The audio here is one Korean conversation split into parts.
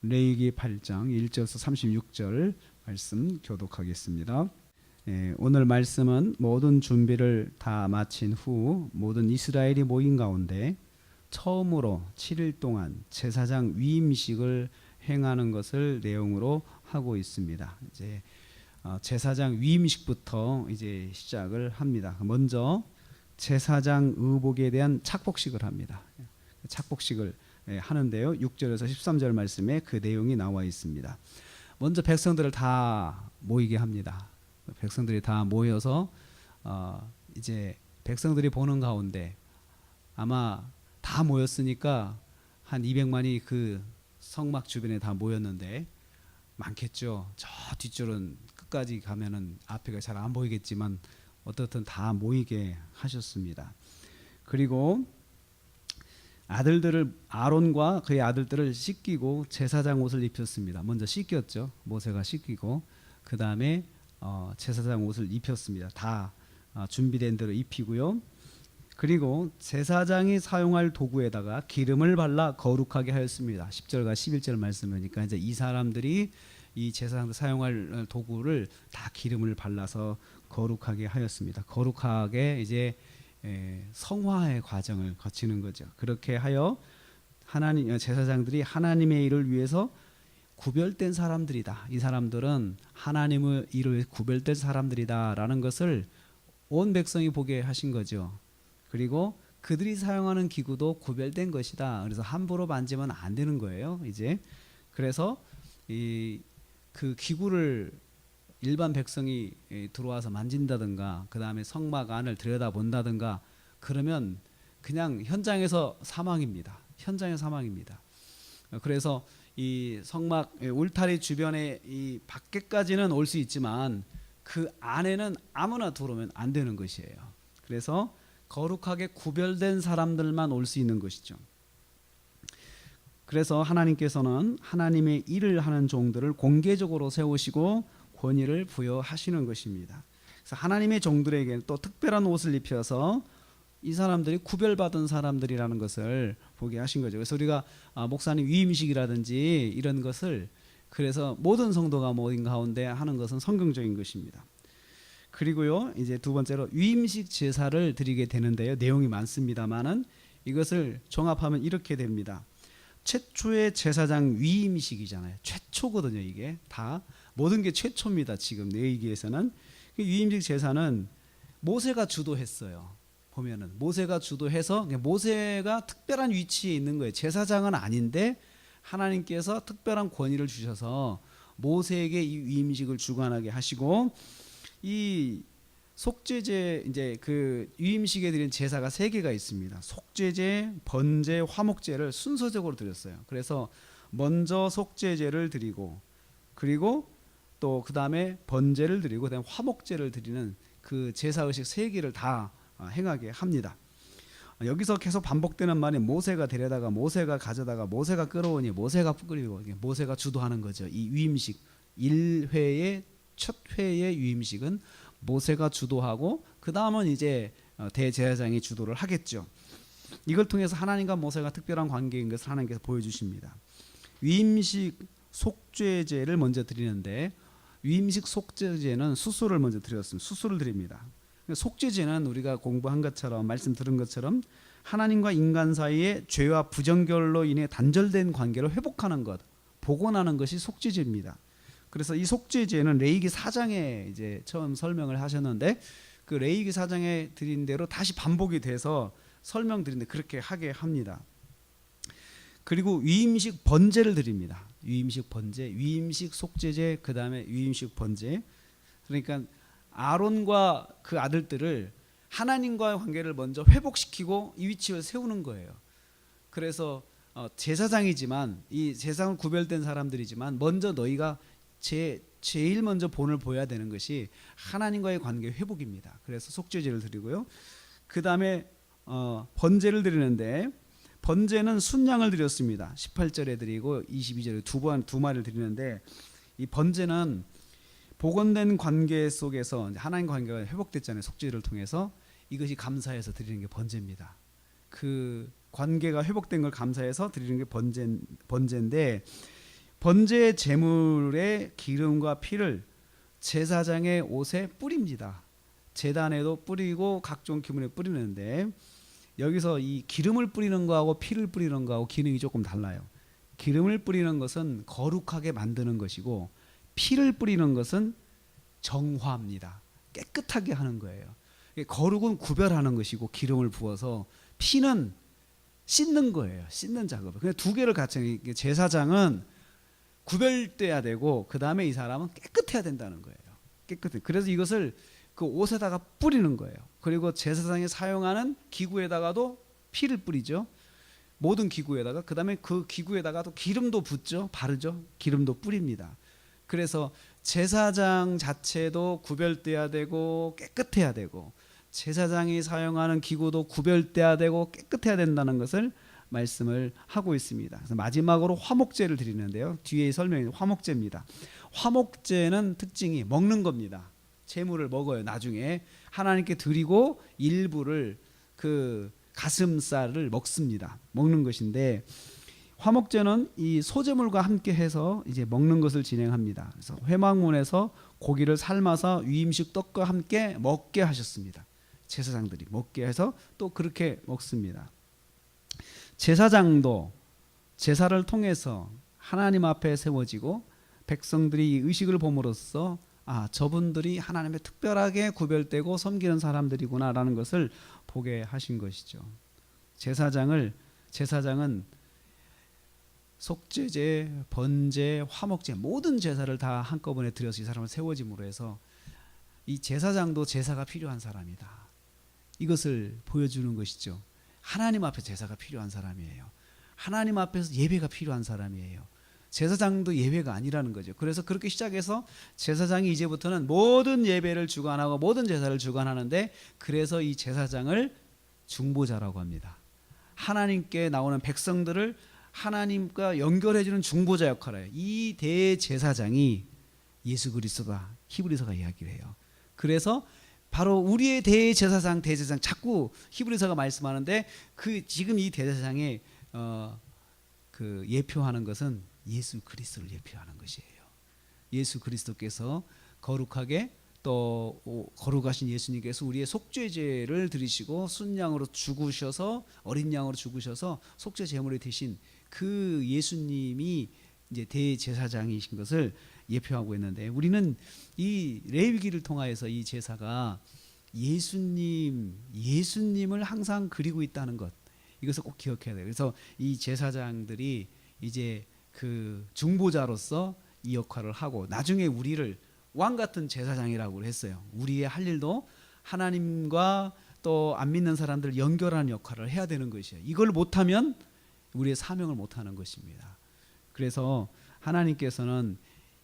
레위기 8장 1절에서 36절 말씀 교독하겠습니다. 오늘 말씀은 모든 준비를 다 마친 후 모든 이스라엘이 모인 가운데 처음으로 7일 동안 제사장 위임식을 행하는 것을 내용으로 하고 있습니다. 이제 제사장 위임식부터 이제 시작을 합니다. 먼저 제사장 의복에 대한 착복식을 합니다. 착복식을 하는데요. 6절에서 13절 말씀에 그 내용이 나와 있습니다. 먼저 백성들을 다 모이게 합니다. 백성들이 다 모여서 이제 백성들이 보는 가운데 아마 다 모였으니까 한 200만이 그 성막 주변에 다 모였는데 많겠죠. 저 뒷줄은 끝까지 가면은 앞에가 잘 안 보이겠지만 어떻든 다 모이게 하셨습니다. 그리고 아들들을 아론과 그의 아들들을 씻기고 제사장 옷을 입혔습니다. 먼저 씻겼죠. 모세가 씻기고 그 다음에 제사장 옷을 입혔습니다. 다 준비된 대로 입히고요. 그리고 제사장이 사용할 도구에다가 기름을 발라 거룩하게 하였습니다. 10절과 11절 말씀이니까 이제 이 사람들이 이 제사장들 사용할 도구를 다 기름을 발라서 거룩하게 하였습니다. 거룩하게 이제 성화의 과정을 거치는 거죠. 그렇게 하여 하나님 제사장들이 하나님의 일을 위해서 구별된 사람들이다. 이 사람들은 하나님의 일을 위해 구별된 사람들이다라는 것을 온 백성이 보게 하신 거죠. 그리고 그들이 사용하는 기구도 구별된 것이다. 그래서 함부로 만지면 안 되는 거예요. 이제 그래서 그 기구를 일반 백성이 들어와서 만진다든가 그 다음에 성막 안을 들여다본다든가 그러면 그냥 현장에서 사망입니다. 현장의 사망입니다. 그래서 이 성막 울타리 주변에 이 밖에까지는 올 수 있지만 그 안에는 아무나 들어오면 안 되는 것이에요. 그래서 거룩하게 구별된 사람들만 올 수 있는 것이죠. 그래서 하나님께서는 하나님의 일을 하는 종들을 공개적으로 세우시고 권위를 부여하시는 것입니다. 그래서 하나님의 종들에게 또 특별한 옷을 입혀서 이 사람들이 구별받은 사람들이라는 것을 보게 하신 거죠. 그래서 우리가 목사님 위임식이라든지 이런 것을 그래서 모든 성도가 모인 가운데 하는 것은 성경적인 것입니다. 그리고요, 이제 두 번째로 위임식 제사를 드리게 되는데요. 내용이 많습니다만은 이것을 종합하면 이렇게 됩니다. 최초의 제사장 위임식이잖아요. 최초거든요. 이게 다 모든 게 최초입니다. 지금 레위기에서는 위임식 제사는 모세가 주도했어요. 보면은 모세가 주도해서 모세가 특별한 위치에 있는 거예요. 제사장은 아닌데 하나님께서 특별한 권위를 주셔서 모세에게 이 위임식을 주관하게 하시고 이 속죄제 이제 그 위임식에 드린 제사가 3개가 있습니다. 속죄제, 번제, 화목제를 순서적으로 드렸어요. 그래서 먼저 속죄제를 드리고 그리고 또 그 다음에 번제를 드리고 그다음에 화목제를 드리는 그 제사의식 3개를 다 행하게 합니다. 여기서 계속 반복되는 말이 모세가 데려다가 모세가 가져다가 모세가 끌어오니 모세가 끌고 모세가 주도하는 거죠. 이 위임식 1회의 첫 회의 위임식은 모세가 주도하고 그 다음은 이제 대제사장이 주도를 하겠죠. 이걸 통해서 하나님과 모세가 특별한 관계인 것을 하나님께서 보여주십니다. 위임식 속죄제를 먼저 드리는데 위임식 속죄제는 수수를 먼저 드렸습니다. 수수를 드립니다. 속죄제는 우리가 공부한 것처럼 말씀 들은 것처럼 하나님과 인간 사이의 죄와 부정결로 인해 단절된 관계를 회복하는 것, 복원하는 것이 속죄제입니다. 그래서 이 속죄제는 레위기 4장에 이제 처음 설명을 하셨는데 그 레위기 4장에 드린 대로 다시 반복이 돼서 설명드리는데 그렇게 하게 합니다. 그리고 위임식 번제를 드립니다. 위임식 번제, 위임식 속죄제, 그 다음에 위임식 번제. 그러니까 아론과 그 아들들을 하나님과의 관계를 먼저 회복시키고 이 위치를 세우는 거예요. 그래서 제사장이지만 이 제사장은 구별된 사람들이지만 먼저 너희가 제일 먼저 본을 보여야 되는 것이 하나님과의 관계 회복입니다. 그래서 속죄제를 드리고요. 그 다음에 번제를 드리는데 번제는 순양을 드렸습니다. 18절에 드리고 22절에 두 마리를 드리는데 이 번제는 복원된 관계 속에서 하나님 관계가 회복됐잖아요. 속죄를 통해서 이것이 감사해서 드리는 게 번제입니다. 그 관계가 회복된 걸 감사해서 드리는 게 번제인데 번제 제물의 기름과 피를 제사장의 옷에 뿌립니다. 제단에도 뿌리고 각종 기물에 뿌리는데, 여기서 이 기름을 뿌리는 거하고 피를 뿌리는 거하고 기능이 조금 달라요. 기름을 뿌리는 것은 거룩하게 만드는 것이고, 피를 뿌리는 것은 정화입니다. 깨끗하게 하는 거예요. 거룩은 구별하는 것이고, 기름을 부어서 피는 씻는 거예요. 씻는 작업. 그냥 두 개를 같이 해요. 제사장은 구별돼야 되고, 그 다음에 이 사람은 깨끗해야 된다는 거예요. 깨끗해. 그래서 이것을 그 옷에다가 뿌리는 거예요. 그리고 제사장이 사용하는 기구에다가도 피를 뿌리죠. 모든 기구에다가. 그 다음에 그 기구에다가도 기름도 붓죠. 바르죠. 기름도 뿌립니다. 그래서 제사장 자체도 구별돼야 되고 깨끗해야 되고, 제사장이 사용하는 기구도 구별돼야 되고 깨끗해야 된다는 것을 말씀을 하고 있습니다. 그래서 마지막으로 화목제를 드리는데요. 뒤에 설명이 화목제입니다. 화목제는 특징이 먹는 겁니다. 제물을 먹어요. 나중에 하나님께 드리고 일부를, 그 가슴살을 먹습니다. 먹는 것인데, 화목제는 이 소제물과 함께 해서 이제 먹는 것을 진행합니다. 그래서 회막문에서 고기를 삶아서 위임식 떡과 함께 먹게 하셨습니다. 제사장들이 먹게 해서 또 그렇게 먹습니다. 제사장도 제사를 통해서 하나님 앞에 세워지고, 백성들이 이 의식을 봄으로써 저분들이 하나님의 특별하게 구별되고 섬기는 사람들이구나라는 것을 보게 하신 것이죠. 제사장은 속죄제, 번제, 화목제 모든 제사를 다 한꺼번에 드려서 이 사람을 세워짐으로 해서 이 제사장도 제사가 필요한 사람이다, 이것을 보여주는 것이죠. 하나님 앞에 제사가 필요한 사람이에요. 하나님 앞에서 예배가 필요한 사람이에요. 제사장도 예배가 아니라는 거죠. 그래서 그렇게 시작해서 제사장이 이제부터는 모든 예배를 주관하고 모든 제사를 주관하는데, 그래서 이 제사장을 중보자라고 합니다. 하나님께 나오는 백성들을 하나님과 연결해주는 중보자 역할을 해요. 이 대제사장이 예수 그리스도다, 히브리서가 이야기를 해요. 그래서 바로 우리의 대제사장 자꾸 히브리서가 말씀하는데, 그 지금 이 대제사장의 그 예표하는 것은 예수 그리스도를 예표하는 것이에요. 예수 그리스도께서 거룩하게, 또 거룩하신 예수님께서 우리의 속죄제를 드리시고 순양으로 죽으셔서, 어린 양으로 죽으셔서 속죄 제물이 되신 그 예수님이 이제 대제사장이신 것을 예표하고 있는데, 우리는 이 레위기를 통하여서 이 제사가 예수님을 항상 그리고 있다는 것, 이것을 꼭 기억해야 돼요. 그래서 이 제사장들이 이제 그 중보자로서 이 역할을 하고, 나중에 우리를 왕 같은 제사장이라고 했어요. 우리의 할 일도 하나님과 또 안 믿는 사람들을 연결하는 역할을 해야 되는 것이에요. 이걸 못하면 우리의 사명을 못하는 것입니다. 그래서 하나님께서는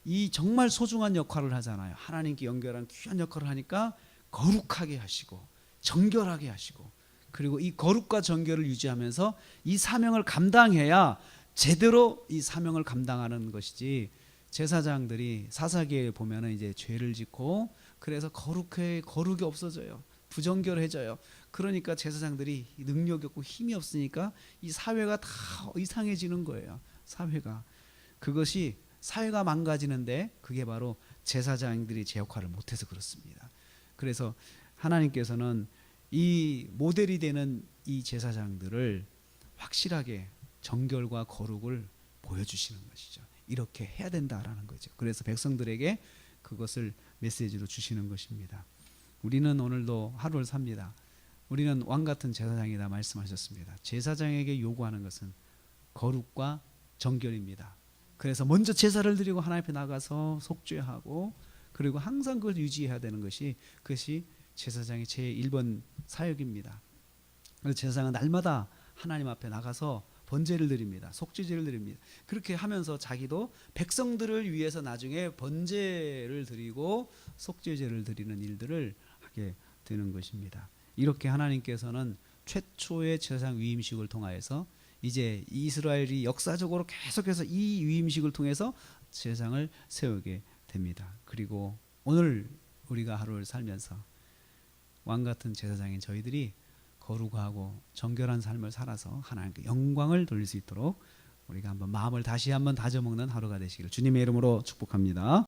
이 정말 소중한 역할을 하잖아요. 하나님께 연결한 귀한 역할을 하니까 거룩하게 하시고 정결하게 하시고, 그리고 이 거룩과 정결을 유지하면서 이 사명을 감당해야 제대로 이 사명을 감당하는 것이지, 제사장들이 사사기에 보면은 이제 죄를 짓고 그래서 거룩이 없어져요. 부정결해져요. 그러니까 제사장들이 능력이 없고 힘이 없으니까 이 사회가 다 이상해지는 거예요. 그것이 사회가 망가지는데, 그게 바로 제사장들이 제 역할을 못해서 그렇습니다. 그래서 하나님께서는 이 모델이 되는 이 제사장들을 확실하게 정결과 거룩을 보여주시는 것이죠. 이렇게 해야 된다라는 거죠. 그래서 백성들에게 그것을 메시지로 주시는 것입니다. 우리는 오늘도 하루를 삽니다. 우리는 왕같은 제사장이다 말씀하셨습니다. 제사장에게 요구하는 것은 거룩과 정결입니다. 그래서 먼저 제사를 드리고 하나님 앞에 나가서 속죄하고, 그리고 항상 그걸 유지해야 되는 것이, 그것이 제사장의 제1번 사역입니다. 그래서 제사장은 날마다 하나님 앞에 나가서 번제를 드립니다. 속죄제를 드립니다. 그렇게 하면서 자기도 백성들을 위해서 나중에 번제를 드리고 속죄제를 드리는 일들을 하게 되는 것입니다. 이렇게 하나님께서는 최초의 제사장 위임식을 통하여서 이제 이스라엘이 역사적으로 계속해서 이 위임식을 통해서 제사장을 세우게 됩니다. 그리고 오늘 우리가 하루를 살면서 왕같은 제사장인 저희들이 거룩하고 정결한 삶을 살아서 하나님께 영광을 돌릴 수 있도록 우리가 한번 마음을 다시 한번 다져먹는 하루가 되시기를 주님의 이름으로 축복합니다.